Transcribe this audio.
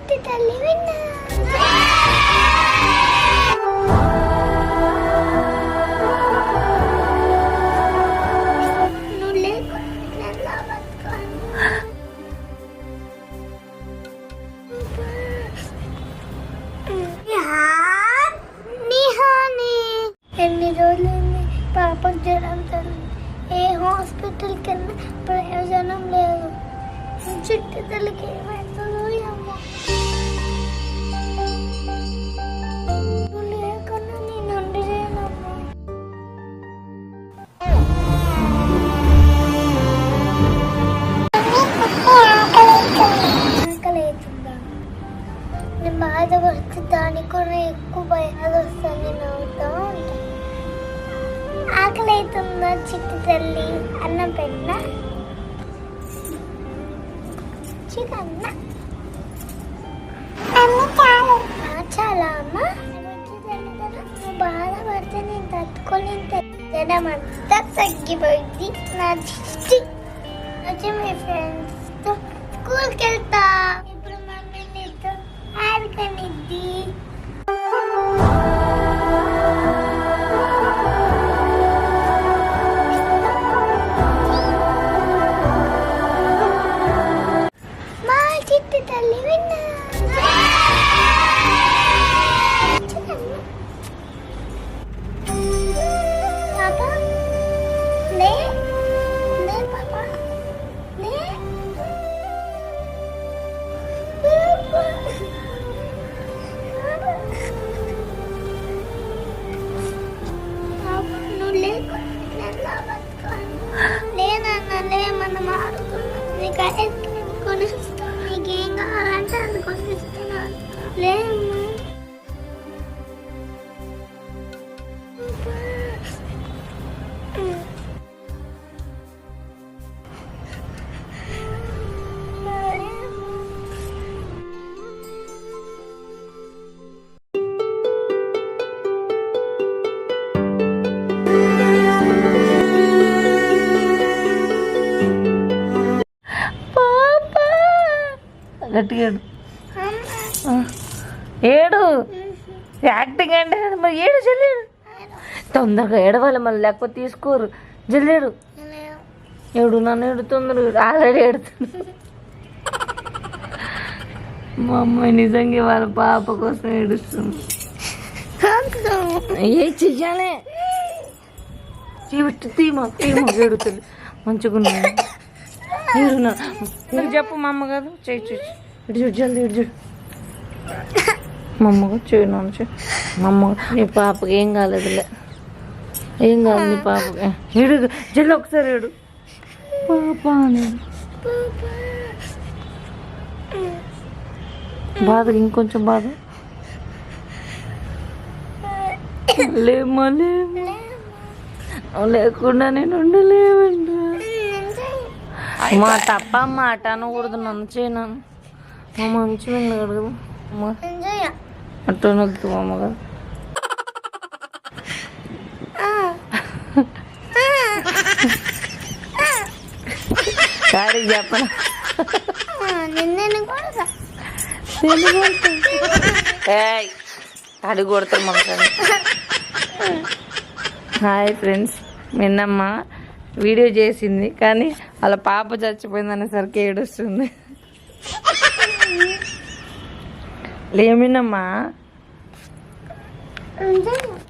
చిట్టి తల్లి విన్నా ఎన్ని రోజులైంది పాపకు జ్వరం తల్లి. ఏ హాస్పిటల్ కన్నా ప్రయోజనం లేదు. చిట్టి తల్లికి ఏమైతుందో అమ్మ. లేకన్నా నేను వండి చేయనమ్మా. ఆకలి అవుతుందా? నేను బాధపడితే దానికి కూడా ఎక్కువ భయాలు వస్తుంది. నవ్వుతా ఉంటాను. ఆకలి అవుతుందా చిట్టి తల్లి? అన్నం పెట్టినా చికెన్ చాలా అమ్మ. నువ్వు బాధపడితే నేను తట్టుకోలేను. జనం అంతా తగ్గిపోయింది. నా చిట్టి వచ్చి మీ ఫ్రెండ్స్తో స్కూల్కి వెళ్తా. ఇప్పుడు మమ్మీ నీతో ఆడుకనిద్ది. మనం ఆడుకున్నాం. నీకు ఐస్ క్రీమ్ కొనిస్తా. నీకేం కావాలంటే అది కొనిస్తున్నాను. లేమ్మా గట్టిగా ఏడు యాక్టింగ్ అంటే మరి ఏడు జల్లేడు. తొందరగా ఏడవాలి మళ్ళీ, లేకపోతే తీసుకోరు. జల్లేడు ఏడు. నన్ను ఏడు తొందరగా. ఆల్రెడీ ఏడుతున్నాడు. మా అమ్మాయి నిజంగా వాళ్ళ పాప కోసం ఏడుస్తుంది. ఏ చెయ్యాలి? తీమా ఏడుతుంది. మంచిగా ఉన్నాడు. మీరు చెప్పు మా అమ్మ కాదు. చెయ్యి చెయ్యి ఇటు చూడు. జల్ది ఇటు చూడు. మా అమ్మ కాదు. చెయ్యి నాన్న చెయ్యి. మా అమ్మ నీ పాపకి ఏం కాలేదులే. ఏం కాదు నీ పాపకి. ఏడు జల్ది ఒకసారి ఏడు. పాప నేను బాధ ఇంకొంచెం బాధ. లేమ్మా లేకుండా నేను ఉండలేమండి. మా తప్ప మాట అనకూడదు. నన్ను చేయను. మా మంచి వెళ్ళగలదు. అట్లా నొద్దు మా అమ్మ కదా. డాడీకి చెప్పను. డాడీ కొడతారు మనసారి. హాయ్ ఫ్రెండ్స్, నిన్నమ్మ వీడియో చేసింది కానీ వాళ్ళ పాప చచ్చిపోయింది అనేసరికి ఏడుస్తుంది. లేమినమ్మా